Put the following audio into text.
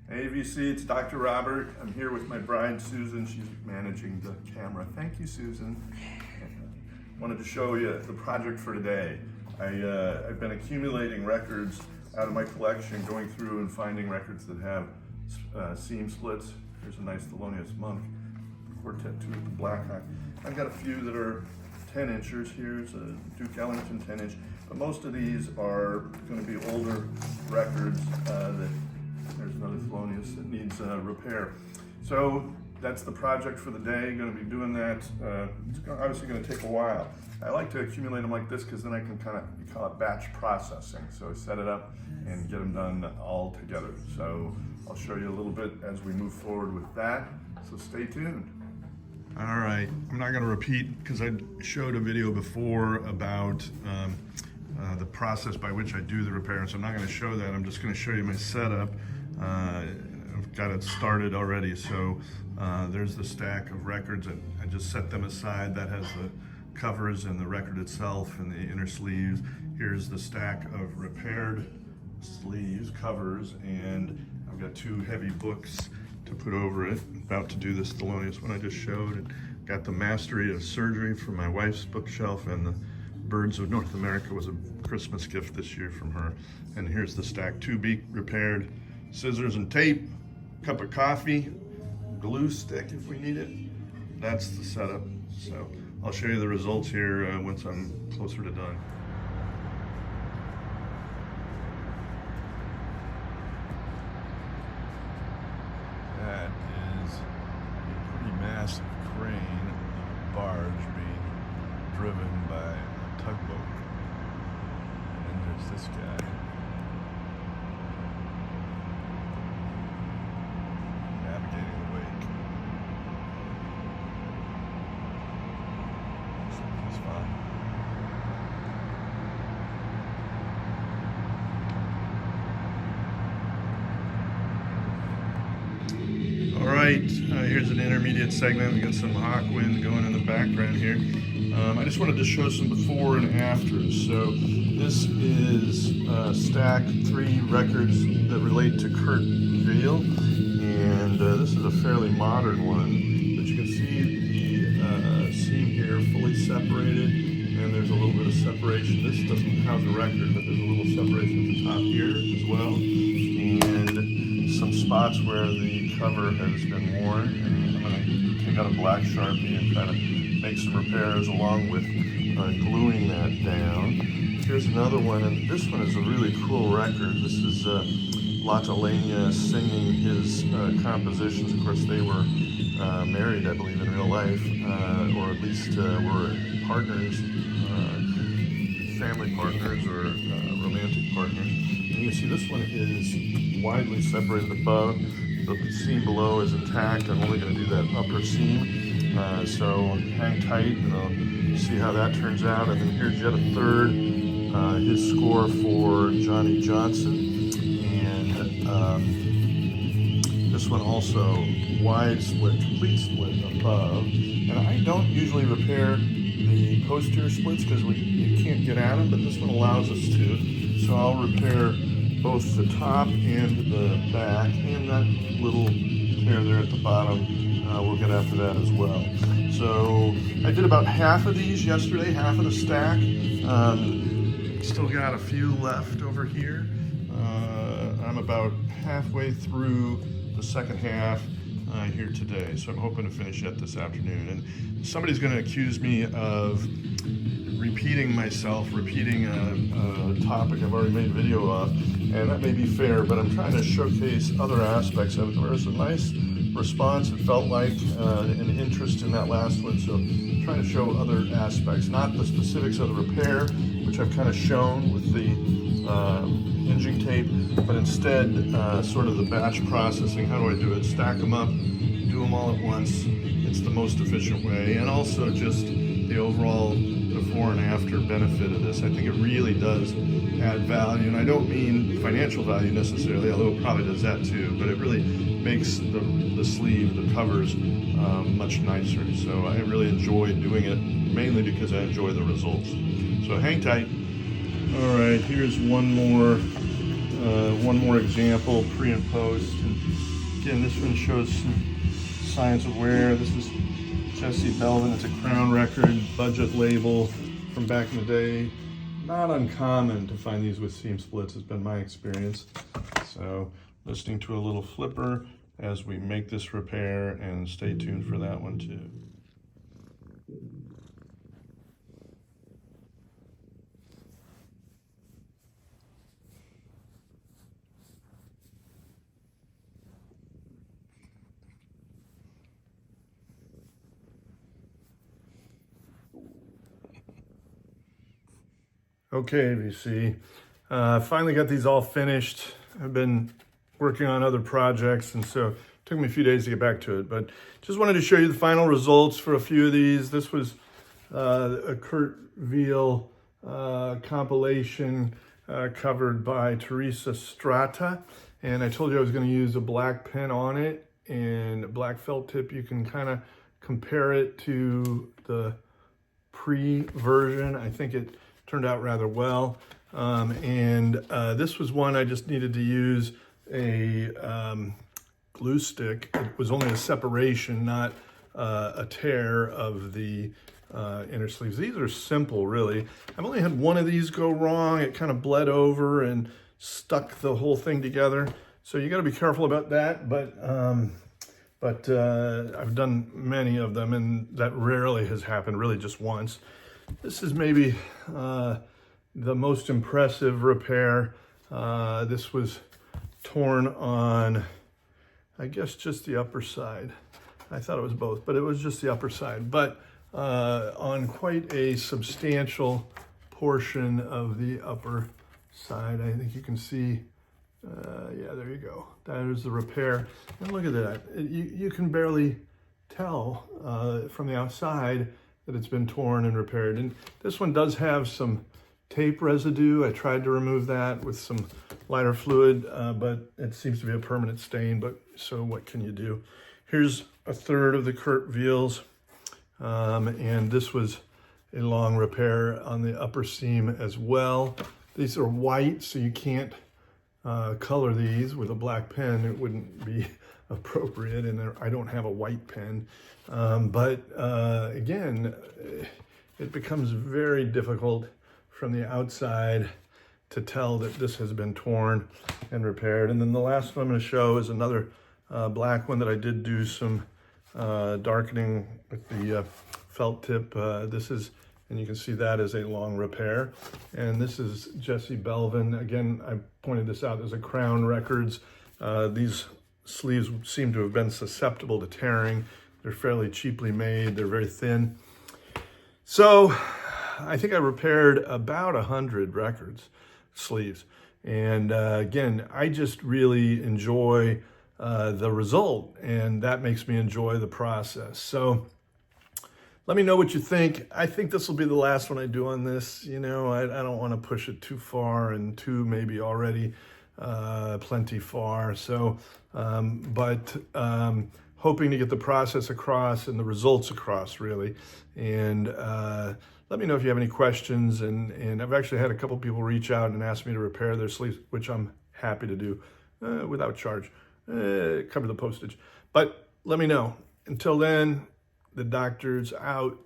Hey VC, it's Dr. Robert. I'm here with my bride, Susan. She's managing the camera. Thank you, Susan. Wanted to show you the project for today. I've been accumulating records out of my collection, going through and finding records that have seam splits. Here's a nice Thelonious Monk Quartet 2 with the black eye. I've got a few that are 10 inchers. Here's a Duke Ellington 10 inch, but most of these are going to be older records there's another Thelonious that needs repair. So that's the project for the day. Going to be doing that. It's obviously going to take a while. I like to accumulate them like this because then I can you call it batch processing. So I set it up and get them done all together. So I'll show you a little bit as we move forward with that. So stay tuned. All right, I'm not going to repeat because I showed a video before about the process by which I do the repair, so I'm not going to show that. I'm just going to show you my setup. I've got it started already, so there's the stack of records, and I just set them aside. That has the covers and the record itself and the inner sleeves. Here's the stack of repaired sleeves, covers, and I've got two heavy books to put over it. About to do this Thelonious one I just showed, and got the Mastery of Surgery from my wife's bookshelf, and the Birds of North America was a Christmas gift this year from her. And here's the stack, to be repaired, scissors and tape, cup of coffee, glue stick if we need it. That's the setup. So I'll show you the results here once I'm closer to done. That is a pretty massive crane, a barge being driven by a tugboat. And then there's this guy navigating the wake. Looks like he's fine. All right, here's an intermediate segment. We got some hawk wind going in the background here. I just wanted to show some before and afters. So this is stack 3 records that relate to Kurt Weill, and this is a fairly modern one. But you can see the seam here fully separated, and there's a little bit of separation. This doesn't have the record, but there's a little separation at the top here as well, and some spots where the cover has been worn. And I'm going to take out a black Sharpie and kind of make some repairs along with gluing that down. Here's another one, and this one is a really cool record. This is Lotalania singing his compositions. Of course, they were married, I believe, in real life, or at least were partners, family partners, or romantic partners. And you can see this one is widely separated above. The seam below is intact. I'm only going to do that upper seam. So hang tight and I'll see how that turns out. And then here's yet a third, his score for Johnny Johnson. And this one also wide split, complete split above. And I don't usually repair the posterior splits because you can't get at them, but this one allows us to. So I'll repair both the top and the back, and that little tear there at the bottom. We'll get after that as well. So I did about half of these yesterday, half of the stack. Still got a few left over here. I'm about halfway through the second half here today, so I'm hoping to finish it this afternoon. And somebody's going to accuse me of repeating myself, repeating a topic I've already made a video of, and that may be fair, but I'm trying to showcase other aspects of it. There was a nice response, it felt like, an interest in that last one, so I'm trying to show other aspects, not the specifics of the repair, which I've kind of shown with the hinging tape, but instead sort of the batch processing. How do I do it? Stack them up, do them all at once. It's the most efficient way, and also just the overall before and after benefit of this. I think it really does add value, and I don't mean financial value necessarily, although it probably does that too, but it really makes the sleeve, the covers, much nicer. So I really enjoy doing it, mainly because I enjoy the results. So hang tight. All right, here's one more one more example, pre and post. And again, this one shows some signs of wear. This is Jesse Belvin. It's a Crown record budget label from back in the day. Not uncommon to find these with seam splits, has been my experience. So listening to a little flipper as we make this repair, and stay tuned for that one too. Okay, VC. Finally got these all finished. I've been working on other projects, and so it took me a few days to get back to it. But just wanted to show you the final results for a few of these. This was a Kurt Veal compilation covered by Teresa Strata. And I told you I was going to use a black pen on it and a black felt tip. You can kind of compare it to the pre-version. I think it turned out rather well. This was one I just needed to use a glue stick. It was only a separation, not a tear of the inner sleeves. These are simple, really. I've only had one of these go wrong. It kind of bled over and stuck the whole thing together. So you got to be careful about that. But I've done many of them, and that rarely has happened, really just once. This is maybe the most impressive repair. This was torn on, I guess, just the upper side. I thought it was both, but it was just the upper side. But on quite a substantial portion of the upper side, I think you can see, yeah, there you go. That is the repair. And look at that. You can barely tell from the outside that it's been torn and repaired. And this one does have some tape residue. I tried to remove that with some lighter fluid, but it seems to be a permanent stain, but so what can you do? Here's a third of the Kurt Veals, and this was a long repair on the upper seam as well. These are white, so you can't color these with a black pen. It wouldn't be appropriate, and I don't have a white pen. Again, it becomes very difficult from the outside to tell that this has been torn and repaired. And then the last one I'm going to show is another black one that I did do some darkening with the felt tip. This is, and you can see that as a long repair. And this is Jesse Belvin. Again, I pointed this out. There's a Crown Records. These sleeves seem to have been susceptible to tearing. They're fairly cheaply made. They're very thin. So I think I repaired about 100 records sleeves. And again, I just really enjoy the result, and that makes me enjoy the process. So let me know what you think. I think this will be the last one I do on this. You know, I don't want to push it too far, and too maybe already plenty far. So, hoping to get the process across and the results across, really. And let me know if you have any questions. And I've actually had a couple people reach out and ask me to repair their sleeves, which I'm happy to do without charge. Cover the postage. But let me know. Until then, the doctor's out.